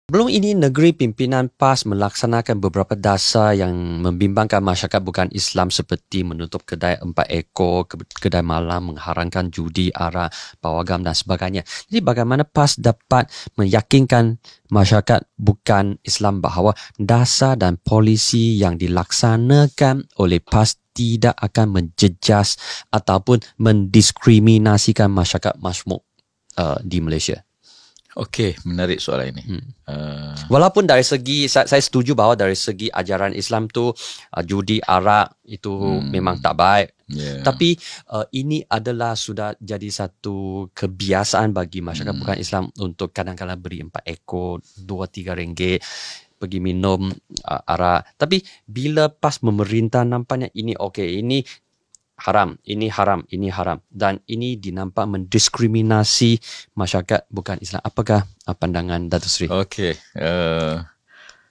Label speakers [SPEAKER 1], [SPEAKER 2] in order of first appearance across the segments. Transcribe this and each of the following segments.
[SPEAKER 1] Belum ini negeri pimpinan PAS melaksanakan beberapa dasar yang membimbangkan masyarakat bukan Islam seperti menutup kedai 4 ekor, kedai malam, mengharamkan judi, arak, pawagam dan sebagainya. Jadi bagaimana PAS dapat meyakinkan masyarakat bukan Islam bahawa dasar dan polisi yang dilaksanakan oleh PAS tidak akan menjejas ataupun mendiskriminasikan masyarakat majmuk di Malaysia.
[SPEAKER 2] Okey, menarik soalan ini.
[SPEAKER 1] Walaupun dari segi saya setuju bahawa dari segi ajaran Islam tu judi arak itu memang tak baik. Tapi ini adalah sudah jadi satu kebiasaan bagi masyarakat bukan Islam untuk kadang-kadang beri 4 ekor, 2-3 ringgit pergi minum arak. Tapi bila PAS memerintah nampaknya ini okey, ini haram, ini haram, ini haram dan ini dinampak mendiskriminasi masyarakat bukan Islam. Apakah pandangan Datuk Seri?
[SPEAKER 2] Okey,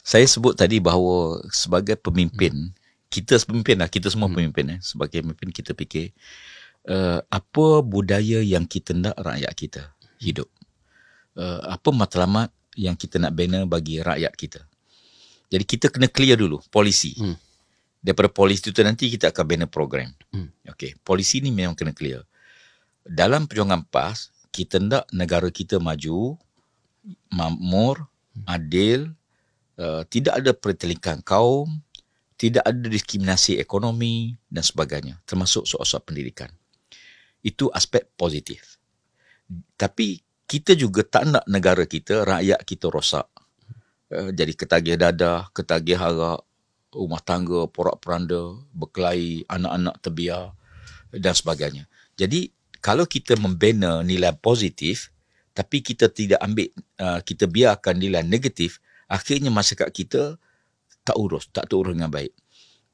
[SPEAKER 2] saya sebut tadi bahawa sebagai pemimpin, kita semua pemimpin, sebagai pemimpin kita fikir apa budaya yang kita nak rakyat kita hidup, apa matlamat yang kita nak bina bagi rakyat kita. Jadi kita kena clear dulu polisi. Daripada polisi itu nanti kita akan bina program. Okey, polisi ni memang kena clear. Dalam perjuangan PAS, kita nak negara kita maju, makmur, adil, tidak ada pertelingkahan kaum, tidak ada diskriminasi ekonomi dan sebagainya, termasuk soal-soal pendidikan. Itu aspek positif. Tapi kita juga tak nak negara kita, rakyat kita rosak. Jadi ketagih dadah, ketagih harap, rumah tangga, porak-poranda, berkelahi, anak-anak terbiar dan sebagainya. Jadi kalau kita membina nilai positif tapi kita tidak ambil, kita biarkan nilai negatif, akhirnya masyarakat kita tak urus dengan baik.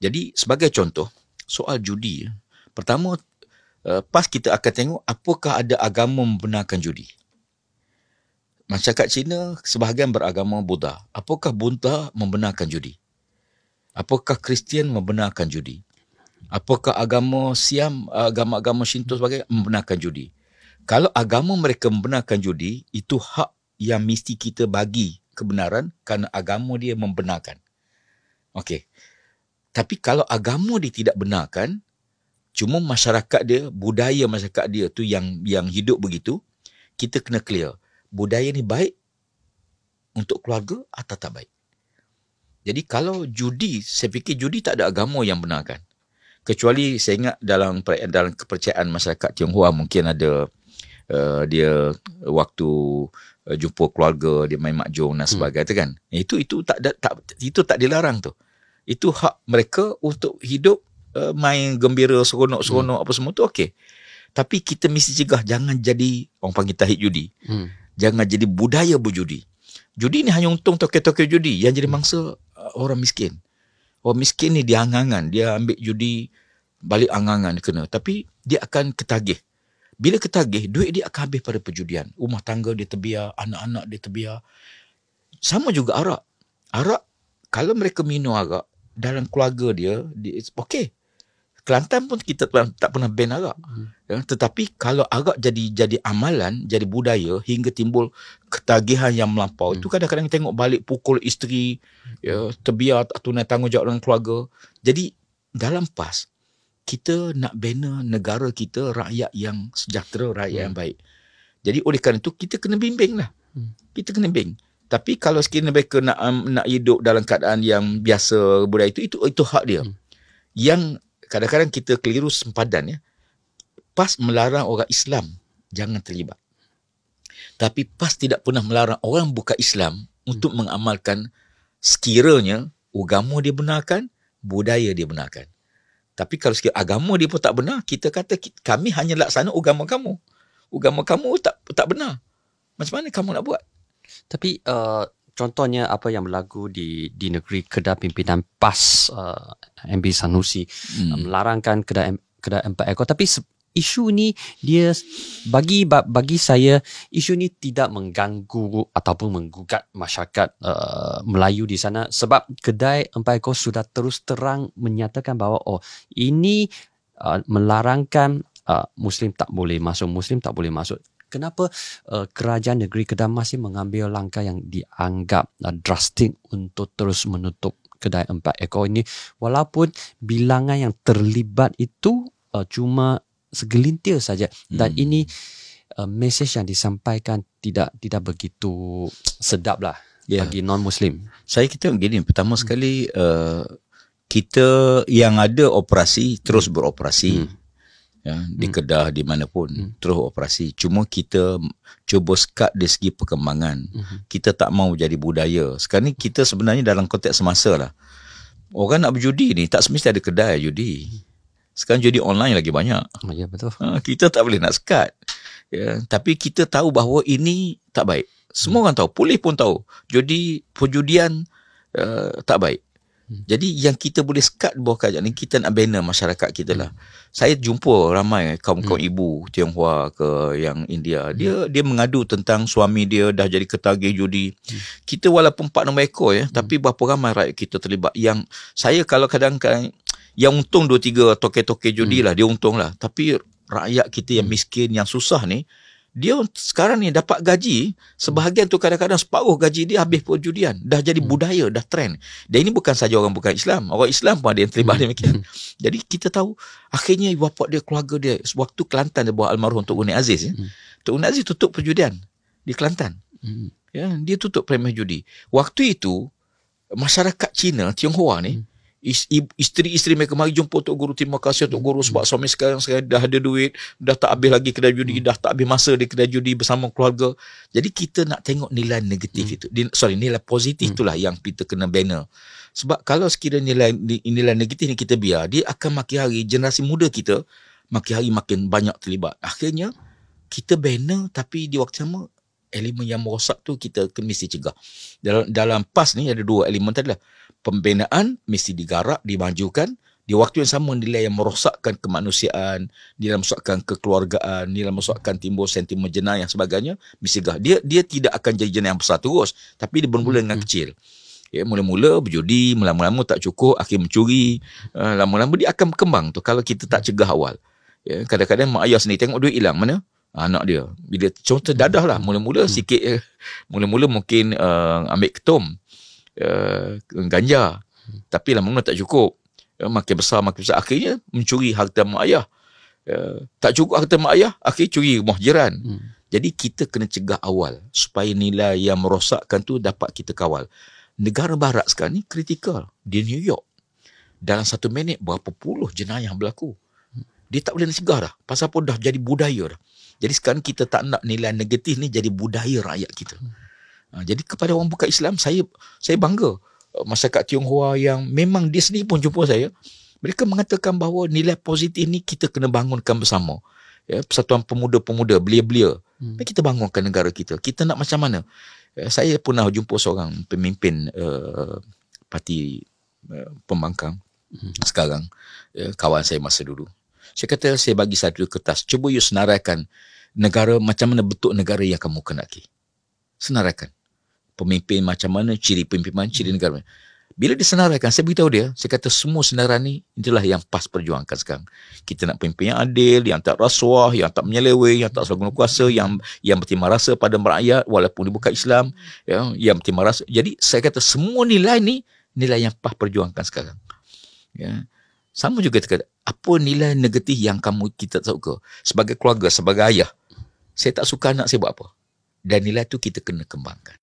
[SPEAKER 2] Jadi sebagai contoh, soal judi, pertama PAS kita akan tengok apakah ada agama membenarkan judi. Masyarakat Cina sebahagian beragama Buddha. Apakah Buddha membenarkan judi? Apakah Kristian membenarkan judi? Apakah agama Siam, agama-agama Shinto sebagai membenarkan judi? Kalau agama mereka membenarkan judi, itu hak yang mesti kita bagi kebenaran kerana agama dia membenarkan. Okey. Tapi kalau agama dia tidak benarkan, cuma masyarakat dia, budaya masyarakat dia tu yang hidup begitu, kita kena clear. Budaya ni baik untuk keluarga atau tak baik? Jadi kalau judi, saya fikir judi tak ada agama yang benarkan. Kecuali saya ingat dalam kepercayaan masyarakat Tionghoa mungkin ada dia waktu jumpa keluarga dia main mahjong dan sebagainya kan. Itu tak dilarang tu. Itu hak mereka untuk hidup, main gembira seronok-seronok apa semua tu okey. Tapi kita mesti cegah jangan jadi orang panggil tahid judi. Jangan jadi budaya berjudi. Judi ni hanya untung token-token judi yang jadi mangsa orang miskin. Orang miskin ni dia angangan, dia ambil judi balik angangan kena. Tapi dia akan ketagih. Bila ketagih, duit dia akan habis pada perjudian. Rumah tangga dia terbiar, anak-anak dia terbiar. Sama juga arak. Arak, kalau mereka minum arak, dalam keluarga dia okey. Kelantan pun kita tak pernah ban arak. Tetapi kalau arak jadi amalan, jadi budaya hingga timbul ketagihan yang melampau, itu kadang-kadang tengok balik pukul isteri, terbiar tak tunai tanggungjawab dengan keluarga. Jadi dalam PAS, kita nak bina negara kita rakyat yang sejahtera, rakyat yang baik. Jadi oleh kerana itu kita kena bimbing lah. Kita kena bimbing. Tapi kalau sekiranya mereka nak hidup dalam keadaan yang biasa budaya itu hak dia. Yang kadang-kadang kita keliru sempadan ya. PAS melarang orang Islam jangan terlibat. Tapi PAS tidak pernah melarang orang bukan Islam untuk mengamalkan sekiranya agama dia benarkan, budaya dia benarkan. Tapi kalau sekiranya agama dia pun tak benar, kita kata kami hanya laksana agama kamu. Agama kamu tak benar. Macam mana kamu nak buat?
[SPEAKER 1] Tapi contohnya apa yang berlaku di negeri Kedah pimpinan PAS MB Sanusi melarangkan kedai 4 ekor. Tapi isu ni dia bagi saya isu ni tidak mengganggu ataupun menggugat masyarakat Melayu di sana sebab kedai 4 ekor sudah terus terang menyatakan bahawa ini melarangkan Muslim tak boleh masuk. kenapa kerajaan negeri Kedah masih mengambil langkah yang dianggap drastik untuk terus menutup kedai 4 ekor ini, walaupun bilangan yang terlibat itu cuma segelintir saja, dan ini mesej yang disampaikan tidak begitu sedap lah bagi non-Muslim.
[SPEAKER 2] Saya kita begini, pertama sekali kita yang ada operasi terus beroperasi. Di Kedah, di mana pun terus operasi. Cuma kita cuba sekat dari segi perkembangan. Kita tak mau jadi budaya. Sekarang ni kita sebenarnya dalam konteks semasa lah. Orang nak berjudi ni tak semestinya ada kedai judi. Sekarang judi online lagi banyak.
[SPEAKER 1] Ya, betul.
[SPEAKER 2] Kita tak boleh nak sekat. Tapi kita tahu bahawa ini tak baik. Semua orang tahu, polis pun tahu. Perjudian tak baik. Jadi yang kita boleh sekat bawah kerajaan ni, kita nak bina masyarakat kita lah. Saya jumpa ramai kaum-kaum ibu Tionghoa ke yang India. Dia mengadu tentang suami dia dah jadi ketagih judi. Kita walaupun 4-6 ekor tapi berapa ramai rakyat kita terlibat. Yang saya kalau kadang-kadang yang untung 2-3 toke-toke judi lah, dia untung lah. Tapi rakyat kita yang miskin, yang susah ni, dia sekarang ni dapat gaji, sebahagian tu kadang-kadang separuh gaji dia habis perjudian. Dah jadi budaya, dah trend. Dan ini bukan saja orang bukan Islam. Orang Islam pun ada yang terlibat demikian. Jadi kita tahu, akhirnya bapa dia, keluarga dia, waktu Kelantan dia bawa almarhum Tok Guni Aziz. Tok Guni Aziz tutup perjudian di Kelantan. Dia tutup premeh judi. Waktu itu, masyarakat Cina, Tionghoa ni, isteri-isteri mereka mari jumpa Tok Guru, terima kasih Tok Guru sebab suami sekarang dah ada duit, dah tak habis lagi kedai judi, dah tak habis masa di kedai judi bersama keluarga. Jadi kita nak tengok nilai negatif itu. Nilai positif itulah yang kita kena banner. Sebab kalau sekiranya nilai negatif ni kita biar, dia akan makin hari generasi muda kita makin hari makin banyak terlibat. Akhirnya kita banner, tapi di waktu sama elemen yang merosak tu kita mesti cegah. Dalam PAS ni ada 2 elemen tadi lah. Pembinaan mesti digarap, dimajukan. Di waktu yang sama, nilai yang merosakkan kemanusiaan, nilai merosakkan kekeluargaan, nilai merosakkan timbul sentimen jenayah yang sebagainya, mesti cegah. Dia tidak akan jadi jenayah yang besar terus, tapi dia bermula dengan kecil. Mula-mula berjudi, lama-lama tak cukup, akhir mencuri, lama-lama dia akan berkembang tu kalau kita tak cegah awal. Kadang-kadang mak ayah sendiri tengok duit hilang, mana? Anak dia. Bila contoh dadah lah, mula-mula sikit, mula-mula mungkin ambil ketum, ganja, tapi lama-lama tak cukup, makin besar, akhirnya mencuri harta mak ayah, tak cukup harta mak ayah, akhirnya curi rumah jiran. Jadi kita kena cegah awal supaya nilai yang merosakkan tu dapat kita kawal. Negara barat sekarang ni kritikal. Di New York, dalam 1 minit berapa puluh jenayah berlaku. Dia tak boleh nak cegah dah, pasal apa dah jadi budaya dah. Jadi sekarang kita tak nak nilai negatif ni jadi budaya rakyat kita. Jadi kepada orang bukan Islam, saya bangga. Masyarakat Tionghoa yang memang dia sendiri pun jumpa saya, mereka mengatakan bahawa nilai positif ni kita kena bangunkan bersama. Persatuan pemuda-pemuda, belia-belia. Kita bangunkan negara kita. Kita nak macam mana? Saya pernah jumpa seorang pemimpin parti pembangkang sekarang, kawan saya masa dulu. Saya kata, saya bagi satu kertas, cuba you senaraikan negara, macam mana bentuk negara yang kamu kenaki. Senaraikan. Pemimpin macam mana, ciri pemimpinan, ciri negara. Bila disenaraikan, saya beritahu dia, saya kata semua senarai ni, itulah yang PAS perjuangkan sekarang. Kita nak pemimpin yang adil, yang tak rasuah, yang tak menyeleweng, yang tak salah guna kuasa, yang bertimbang rasa pada rakyat, walaupun dia bukan Islam, yang bertimbang rasa. Jadi, saya kata semua nilai ni, nilai yang PAS perjuangkan sekarang. Sama juga kata, apa nilai negatif yang kita tak suka? Sebagai keluarga, sebagai ayah, saya tak suka anak saya buat apa. Dan nilai tu kita kena kembangkan.